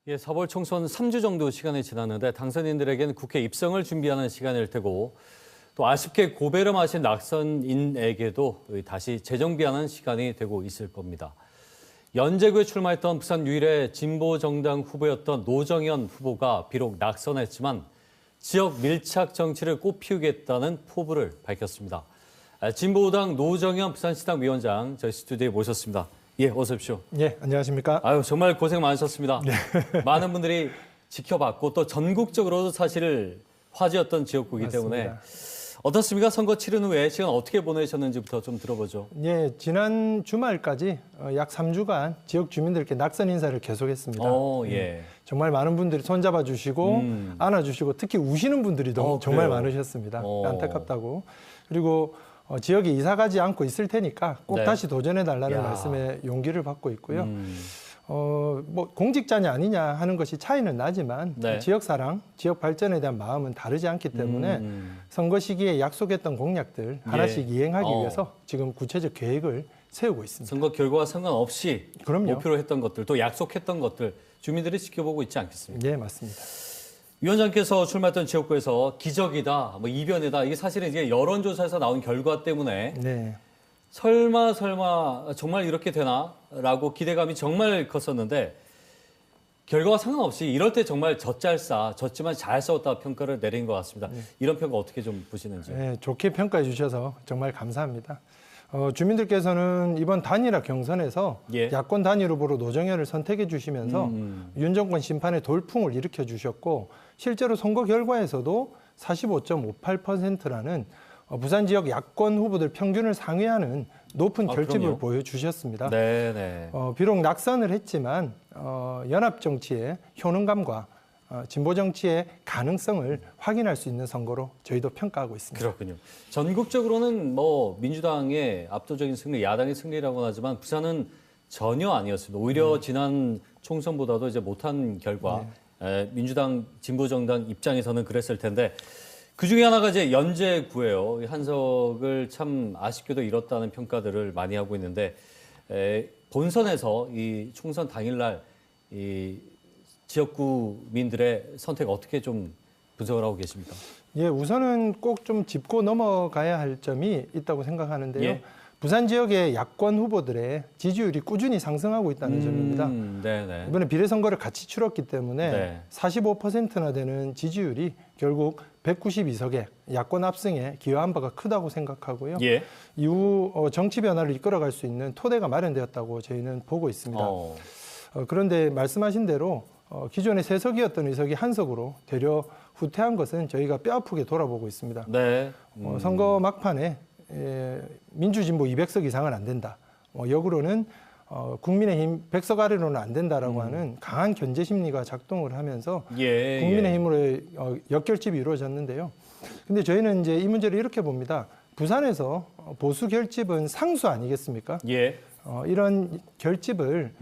예, 4월 총선 3주 정도 시간이 지났는데 당선인들에게는 국회 입성을 준비하는 시간일 테고 또 아쉽게 고배름하신 낙선인에게도 다시 재정비하는 시간이 되고 있을 겁니다. 연제구에 출마했던 부산 유일의 진보정당 후보였던 노정현 후보가 비록 낙선했지만 지역 밀착 정치를 꽃피우겠다는 포부를 밝혔습니다. 진보당 노정현 부산시당 위원장 저희 스튜디오에 모셨습니다. 예, 어서 오십시오. 예, 안녕하십니까. 아유, 정말 고생 많으셨습니다. 많은 분들이 지켜봤고 또 전국적으로도 사실 화제였던 지역구이기 때문에 어떻습니까? 선거 치른 후에 시간 어떻게 보내셨는지부터 좀 들어보죠. 예, 지난 주말까지 약 3주간 지역 주민들께 낙선 인사를 계속했습니다. 예. 정말 많은 분들이 손잡아 주시고 안아주시고 특히 우시는 분들이 정말 그래요? 많으셨습니다. 안타깝다고. 그리고 지역에 이사 가지 않고 있을 테니까 꼭 네. 다시 도전해 달라는 말씀에 용기를 받고 있고요. 뭐 공직자냐 아니냐 하는 것이 차이는 나지만 네. 지역 사랑, 지역 발전에 대한 마음은 다르지 않기 때문에 선거 시기에 약속했던 공약들 하나씩 이행하기 위해서 지금 구체적 계획을 세우고 있습니다. 선거 결과와 상관없이 그럼요. 목표로 했던 것들, 또 약속했던 것들 주민들이 지켜보고 있지 않겠습니까? 네, 맞습니다. 위원장께서 출마했던 지역구에서 기적이다, 뭐 이변이다, 이게 사실은 이제 여론조사에서 나온 결과 때문에 네. 설마 정말 이렇게 되나라고 기대감이 정말 컸었는데 결과와 상관없이 이럴 때 정말 졌지만 잘 싸웠다 평가를 내린 것 같습니다. 이런 평가 어떻게 좀 보시는지. 네, 좋게 평가해 주셔서 정말 감사합니다. 주민들께서는 이번 단일화 경선에서 예. 야권 단일 후보로 노정현을 선택해 주시면서 윤 정권 심판의 돌풍을 일으켜 주셨고 실제로 선거 결과에서도 45.58%라는 부산 지역 야권 후보들 평균을 상회하는 높은 결집을 그럼요. 보여주셨습니다. 네네. 비록 낙선을 했지만 연합 정치의 효능감과 진보 정치의 가능성을 확인할 수 있는 선거로 저희도 평가하고 있습니다. 그렇군요. 전국적으로는 뭐 민주당의 압도적인 승리, 야당의 승리라고 하지만 부산은 전혀 아니었습니다. 오히려 지난 총선보다도 이제 못한 결과, 민주당 진보정당 입장에서는 그랬을 텐데 그 중에 하나가 이제 연제구예요. 한석을 참 아쉽게도 잃었다는 평가들을 많이 하고 있는데 본선에서 이 총선 당일날 이 지역구민들의 선택 어떻게 좀 분석을 하고 계십니까? 예, 우선은 꼭 좀 짚고 넘어가야 할 점이 있다고 생각하는데요. 예. 부산 지역의 야권 후보들의 지지율이 꾸준히 상승하고 있다는 점입니다. 네네. 이번에 비례선거를 같이 치렀기 때문에 45%나 되는 지지율이 결국 192석의 야권 압승에 기여한 바가 크다고 생각하고요. 예. 이후 정치 변화를 이끌어갈 수 있는 토대가 마련되었다고 저희는 보고 있습니다. 그런데 말씀하신 대로 기존의 3석이었던 의석이 한석으로 되려 후퇴한 것은 저희가 뼈아프게 돌아보고 있습니다. 네. 선거 막판에 민주진보 200석 이상은 안 된다. 역으로는 국민의힘 100석 아래로는 안 된다라고 하는 강한 견제 심리가 작동을 하면서 국민의힘으로의 역결집이 이루어졌는데요. 근데 저희는 이제 이 문제를 이렇게 봅니다. 부산에서 보수 결집은 상수 아니겠습니까? 예. 이런 결집을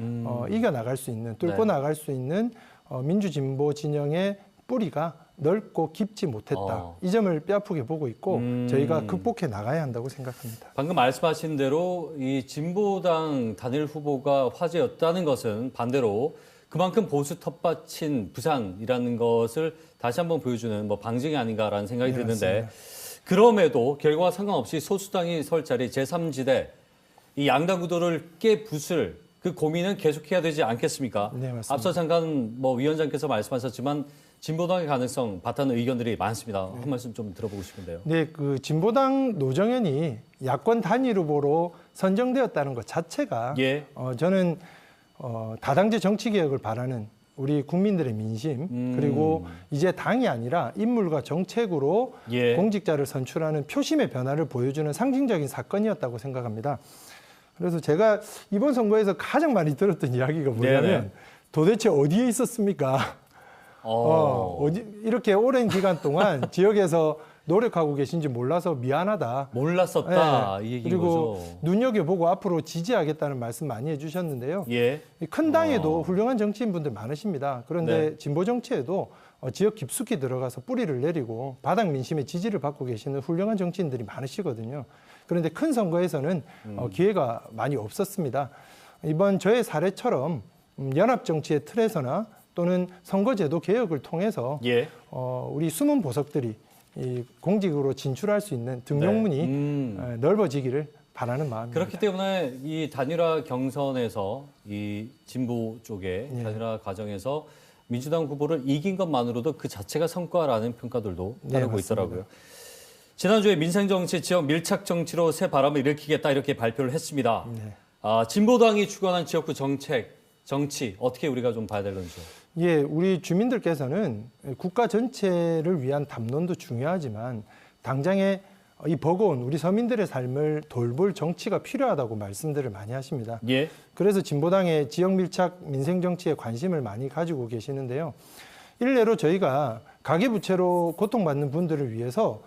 이겨나갈 수 있는, 뚫고 나갈 수 있는 민주진보 진영의 뿌리가 넓고 깊지 못했다. 이 점을 뼈아프게 보고 있고 저희가 극복해 나가야 한다고 생각합니다. 방금 말씀하신 대로 이 진보당 단일 후보가 화제였다는 것은 반대로 그만큼 보수 텃밭인 부산이라는 것을 다시 한번 보여주는 뭐 방증이 아닌가라는 생각이 드는데 그럼에도 결과와 상관없이 소수당이 설 자리 제3지대 이 양당 구도를 깨부술 그 고민은 계속해야 되지 않겠습니까? 네, 맞습니다. 앞서 잠깐 뭐 위원장께서 말씀하셨지만 진보당의 가능성 바탕 의견들이 많습니다. 한 말씀 좀 들어보고 싶은데요. 네, 그 진보당 노정현이 야권 단일 후보로 선정되었다는 것 자체가 저는 다당제 정치 개혁을 바라는 우리 국민들의 민심 그리고 이제 당이 아니라 인물과 정책으로 공직자를 선출하는 표심의 변화를 보여주는 상징적인 사건이었다고 생각합니다. 그래서 제가 이번 선거에서 가장 많이 들었던 이야기가 뭐냐면 도대체 어디에 있었습니까? 이렇게 오랜 기간 동안 지역에서 노력하고 계신지 몰라서 미안하다. 몰랐었다. 이 얘기인 그리고 거죠. 눈여겨보고 앞으로 지지하겠다는 말씀 많이 해주셨는데요. 큰 당에도 훌륭한 정치인분들 많으십니다. 그런데 진보 정치에도 지역 깊숙이 들어가서 뿌리를 내리고 바닥 민심의 지지를 받고 계시는 훌륭한 정치인들이 많으시거든요. 그런데 큰 선거에서는 기회가 많이 없었습니다. 이번 저의 사례처럼 연합 정치의 틀에서나 또는 선거제도 개혁을 통해서 예. 우리 숨은 보석들이 이 공직으로 진출할 수 있는 등용문이 넓어지기를 바라는 마음입니다. 그렇기 때문에 이 단일화 경선에서 이 진보 쪽의 단일화 과정에서 민주당 후보를 이긴 것만으로도 그 자체가 성과라는 평가들도 나오고 있더라고요. 지난주에 민생정치, 지역 밀착 정치로 새 바람을 일으키겠다 이렇게 발표를 했습니다. 진보당이 주관한 지역구 정치 어떻게 우리가 좀 봐야 되는지요? 예, 우리 주민들께서는 국가 전체를 위한 담론도 중요하지만 당장에 이 버거운 우리 서민들의 삶을 돌볼 정치가 필요하다고 말씀들을 많이 하십니다. 예. 그래서 진보당의 지역 밀착 민생 정치에 관심을 많이 가지고 계시는데요. 일례로 저희가 가계부채로 고통받는 분들을 위해서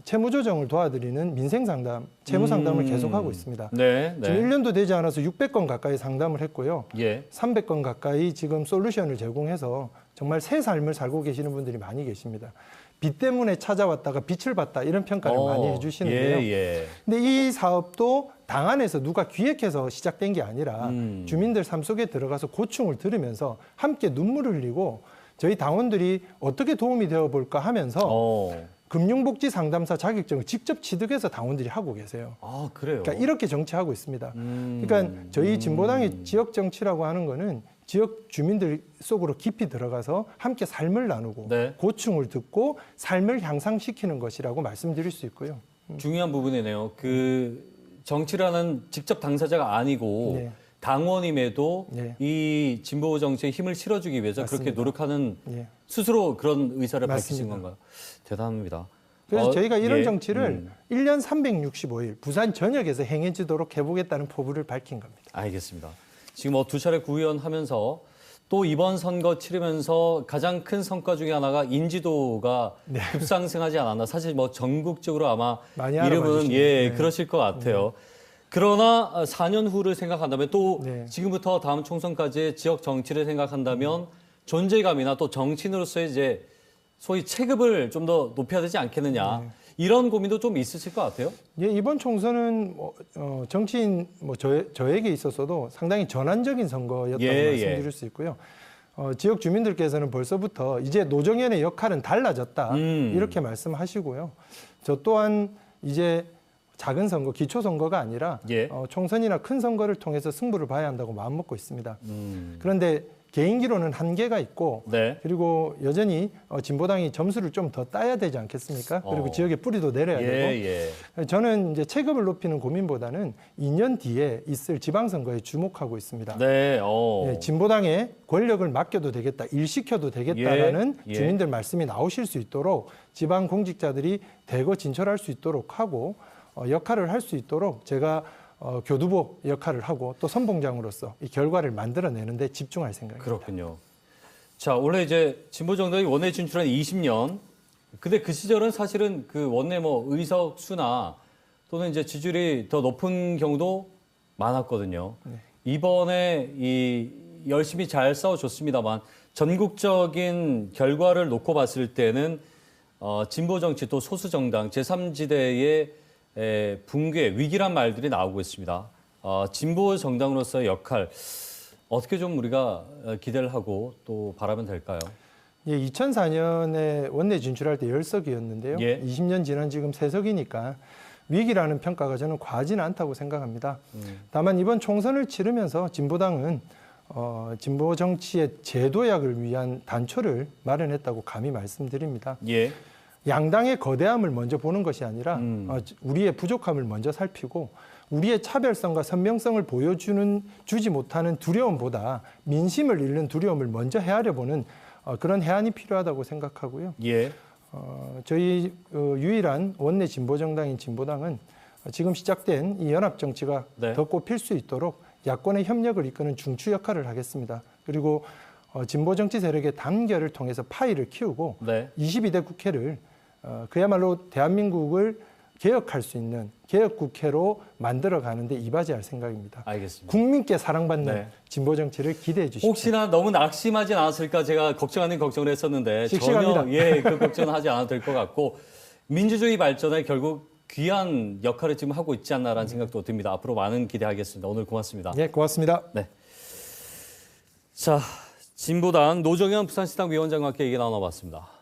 채무 조정을 도와드리는 민생 상담, 채무 상담을 계속하고 있습니다. 네, 네. 지금 1년도 되지 않아서 600건 가까이 상담을 했고요. 예. 300건 가까이 지금 솔루션을 제공해서 정말 새 삶을 살고 계시는 분들이 많이 계십니다. 빚 때문에 찾아왔다가 빛을 봤다 이런 평가를 많이 해주시는데요. 예. 근데 이 사업도 당 안에서 누가 기획해서 시작된 게 아니라 주민들 삶 속에 들어가서 고충을 들으면서 함께 눈물을 흘리고 저희 당원들이 어떻게 도움이 되어 볼까 하면서 금융복지 상담사 자격증을 직접 취득해서 당원들이 하고 계세요. 아, 그래요? 그러니까 이렇게 정치하고 있습니다. 그러니까 저희 진보당의 지역 정치라고 하는 거는 지역 주민들 속으로 깊이 들어가서 함께 삶을 나누고 네. 고충을 듣고 삶을 향상시키는 것이라고 말씀드릴 수 있고요. 중요한 부분이네요. 그 정치라는 직접 당사자가 아니고 네. 당원임에도 네. 이 진보 정치에 힘을 실어주기 위해서 맞습니다. 그렇게 노력하는 네. 스스로 그런 의사를 맞습니다. 밝히신 건가요? 대단합니다. 그래서 저희가 이런 예. 정치를 1년 365일 부산 전역에서 행해지도록 해보겠다는 포부를 밝힌 겁니다. 알겠습니다. 지금 두 차례 구의원 하면서 또 이번 선거 치르면서 가장 큰 성과 중에 하나가 인지도가 급상승하지 않았나. 사실 전국적으로 아마 많이 이름은 네. 그러실 것 같아요. 그러나 4년 후를 생각한다면 또 네. 지금부터 다음 총선까지의 지역 정치를 생각한다면 존재감이나 또 정치인으로서의 이제 소위 체급을 좀 더 높여야 되지 않겠느냐. 이런 고민도 좀 있으실 것 같아요. 예, 이번 총선은 정치인 저에게 있어서도 상당히 전환적인 선거였다고 말씀드릴 수 있고요. 지역 주민들께서는 벌써부터 이제 노정현의 역할은 달라졌다 이렇게 말씀하시고요. 저 또한 이제 작은 선거, 기초 선거가 아니라 총선이나 큰 선거를 통해서 승부를 봐야 한다고 마음먹고 있습니다. 그런데 개인기로는 한계가 있고 그리고 여전히 진보당이 점수를 좀 더 따야 되지 않겠습니까? 그리고 지역에 뿌리도 내려야 되고 저는 이제 체급을 높이는 고민보다는 2년 뒤에 있을 지방선거에 주목하고 있습니다. 진보당에 권력을 맡겨도 되겠다, 일시켜도 되겠다라는 주민들 말씀이 나오실 수 있도록 지방 공직자들이 대거 진출할 수 있도록 하고 역할을 할 수 있도록 제가 교두보 역할을 하고 또 선봉장으로서 이 결과를 만들어내는 데 집중할 생각입니다. 그렇군요. 자, 원래 이제 진보정당이 원내 진출한 20년. 근데 그 시절은 사실은 그 원내 의석 수나 또는 이제 지지율이 더 높은 경우도 많았거든요. 이번에 열심히 잘 싸워줬습니다만 전국적인 결과를 놓고 봤을 때는 진보정치 또 소수정당 제3지대의 붕괴, 위기란 말들이 나오고 있습니다. 진보 정당으로서의 역할 어떻게 좀 우리가 기대를 하고 또 바라면 될까요? 2004년에 원내 진출할 때 10석이었는데요. 20년 지난 지금 3석이니까 위기라는 평가가 저는 과하지는 않다고 생각합니다. 다만 이번 총선을 치르면서 진보당은 진보 정치의 제도약을 위한 단초를 마련했다고 감히 말씀드립니다. 양당의 거대함을 먼저 보는 것이 아니라 우리의 부족함을 먼저 살피고 우리의 차별성과 선명성을 주지 못하는 두려움보다 민심을 잃는 두려움을 먼저 헤아려 보는 그런 해안이 필요하다고 생각하고요. 저희 유일한 원내 진보정당인 진보당은 지금 시작된 이 연합정치가 더 꼽힐 수 있도록 야권의 협력을 이끄는 중추 역할을 하겠습니다. 그리고 진보정치 세력의 단결을 통해서 파이를 키우고 22대 국회를 그야말로 대한민국을 개혁할 수 있는 개혁국회로 만들어가는데 이바지할 생각입니다. 알겠습니다. 국민께 사랑받는 진보정치를 기대해 주십시오. 혹시나 너무 낙심하진 않았을까 제가 걱정하는 걱정을 했었는데 씩씩합니다. 전혀 그 걱정은 하지 않아도 될 것 같고 민주주의 발전에 결국 귀한 역할을 지금 하고 있지 않나라는 생각도 듭니다. 앞으로 많은 기대하겠습니다. 오늘 고맙습니다. 고맙습니다. 자, 진보당 노정현 부산시당 위원장과 함께 얘기 나눠봤습니다.